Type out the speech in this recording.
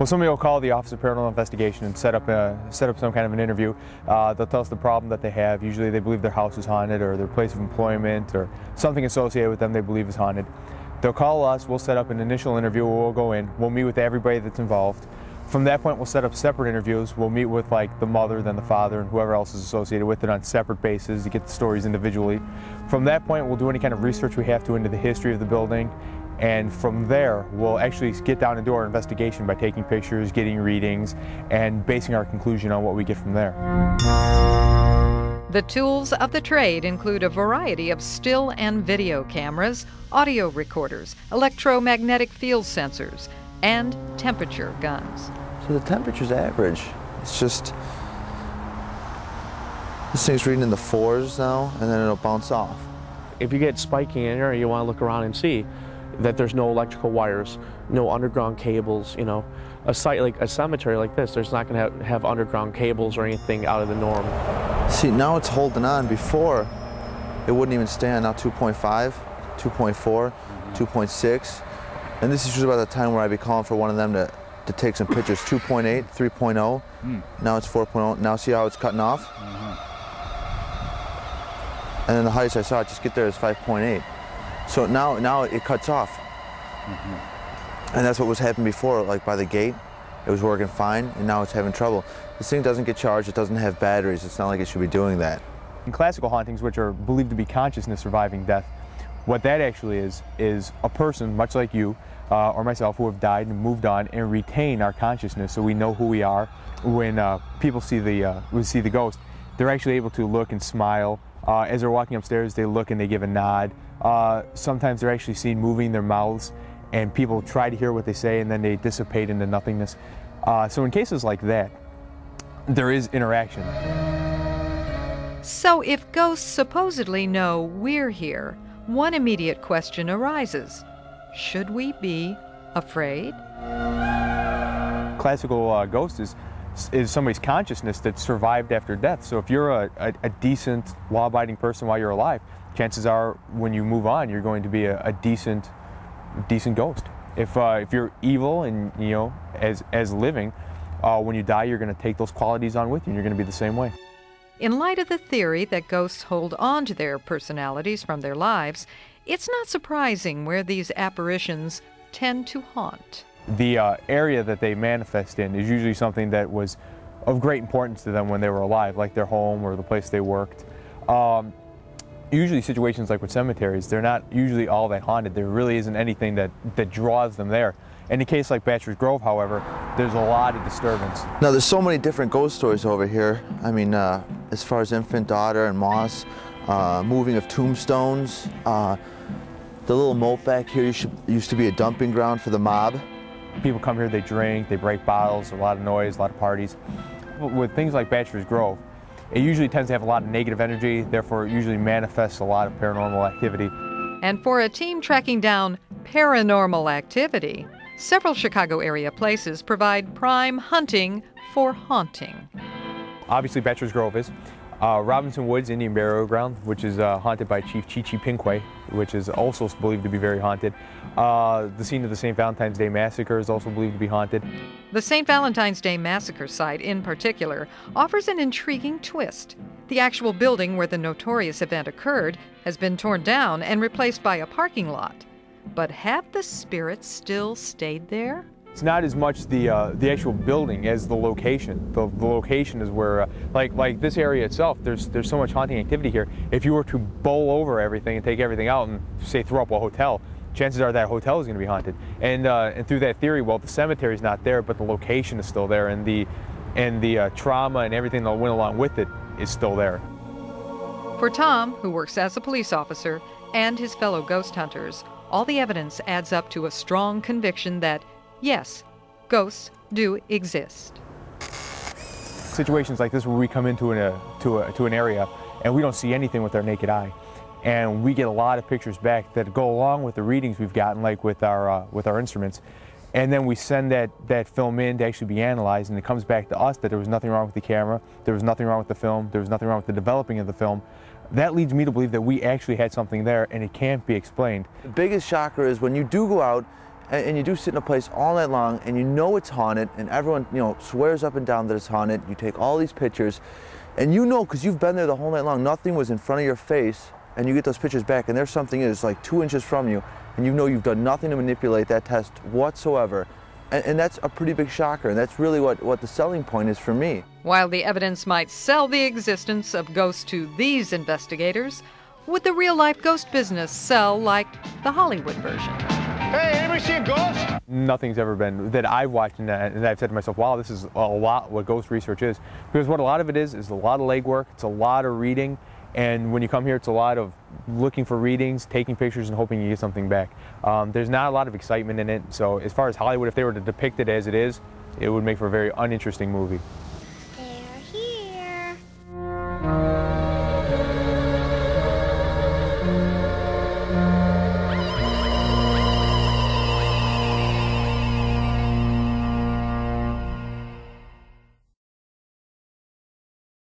Well, somebody will call the Office of Paranormal Investigation and set up some kind of an interview. They'll tell us the problem that they have. Usually they believe their house is haunted, or their place of employment, or something associated with them they believe is haunted. They'll call us, we'll set up an initial interview where we'll go in, we'll meet with everybody that's involved. From that point, we'll set up separate interviews. We'll meet with like the mother, then the father, and whoever else is associated with it on separate bases to get the stories individually. From that point, we'll do any kind of research we have to into the history of the building. And from there, we'll actually get down and do our investigation by taking pictures, getting readings, and basing our conclusion on what we get from there. The tools of the trade include a variety of still and video cameras, audio recorders, electromagnetic field sensors, and temperature guns. So the temperature's average. It's just, this thing's reading in the 4s now, and then it'll bounce off. If you get spiking in an area, you want to look around and see that there's no electrical wires, no underground cables. You know, a site like a cemetery like this, there's not going to have underground cables or anything out of the norm. See, now it's holding on. Before, it wouldn't even stand. Now 2.5, 2.4, 2.6. And this is usually about the time where I'd be calling for one of them to take some pictures. 2.8, 3.0. Now it's 4.0. Now see how it's cutting off? And then the highest I saw it just get there is 5.8. So now it cuts off. And that's what was happening before, like by the gate. It was working fine, and now it's having trouble. This thing doesn't get charged, it doesn't have batteries, it's not like it should be doing that. In classical hauntings, which are believed to be consciousness surviving death, what that actually is a person, much like you or myself, who have died and moved on and retain our consciousness so we know who we are. When people see the ghost, they're actually able to look and smile. As they're walking upstairs, they look and they give a nod. Sometimes they're actually seen moving their mouths, and people try to hear what they say and then they dissipate into nothingness. So in cases like that, there is interaction. So if ghosts supposedly know we're here, one immediate question arises. Should we be afraid? Classical ghost is somebody's consciousness that survived after death. So if you're a decent, law-abiding person while you're alive, chances are when you move on, you're going to be a decent ghost. If you're evil and, you know, as living, when you die, you're going to take those qualities on with you, and you're going to be the same way. In light of the theory that ghosts hold on to their personalities from their lives, it's not surprising where these apparitions tend to haunt. The area that they manifest in is usually something that was of great importance to them when they were alive, like their home or the place they worked. Usually situations like with cemeteries, they're not usually all that haunted. There really isn't anything that draws them there. In a case like Bachelor's Grove, however, there's a lot of disturbance. Now there's so many different ghost stories over here. I mean, as far as infant daughter and moss, moving of tombstones, the little moat back here used to be a dumping ground for the mob. People come here, they drink, they break bottles, a lot of noise, a lot of parties. With things like Bachelor's Grove, it usually tends to have a lot of negative energy, therefore it usually manifests a lot of paranormal activity. And for a team tracking down paranormal activity, several Chicago area places provide prime hunting for haunting. Obviously Bachelor's Grove is. Robinson Woods Indian Burial Ground, which is haunted by Chief Chi-Chi Pinquay, which is also believed to be very haunted. The scene of the St. Valentine's Day Massacre is also believed to be haunted. The St. Valentine's Day Massacre site, in particular, offers an intriguing twist. The actual building where the notorious event occurred has been torn down and replaced by a parking lot. But have the spirits still stayed there? It's not as much the actual building as the location. The location is where, like this area itself, there's so much haunting activity here. If you were to bowl over everything and take everything out and, say, throw up a hotel, chances are that hotel is going to be haunted. And through that theory, well, the cemetery's not there, but the location is still there, and the trauma and everything that went along with it is still there. For Tom, who works as a police officer, and his fellow ghost hunters, all the evidence adds up to a strong conviction that, yes, ghosts do exist. Situations like this where we come into an area and we don't see anything with our naked eye, and we get a lot of pictures back that go along with the readings we've gotten, like with our instruments, and then we send that film in to actually be analyzed, and it comes back to us that there was nothing wrong with the camera, there was nothing wrong with the film, there was nothing wrong with the developing of the film. That leads me to believe that we actually had something there, and it can't be explained. The biggest shocker is when you do go out and you do sit in a place all night long and you know it's haunted and everyone, you know, swears up and down that it's haunted. You take all these pictures and you know, because you've been there the whole night long, nothing was in front of your face, and you get those pictures back and there's something is like 2 inches from you and you know you've done nothing to manipulate that test whatsoever. And that's a pretty big shocker, and that's really what the selling point is for me. While the evidence might sell the existence of ghosts to these investigators, would the real-life ghost business sell like the Hollywood version? Hey, anybody see a ghost? Nothing's ever been, that I've watched and I've said to myself, wow, this is a lot what ghost research is. Because what a lot of it is a lot of legwork, it's a lot of reading, and when you come here, it's a lot of looking for readings, taking pictures, and hoping you get something back. There's not a lot of excitement in it, so as far as Hollywood, if they were to depict it as it is, it would make for a very uninteresting movie. They're here.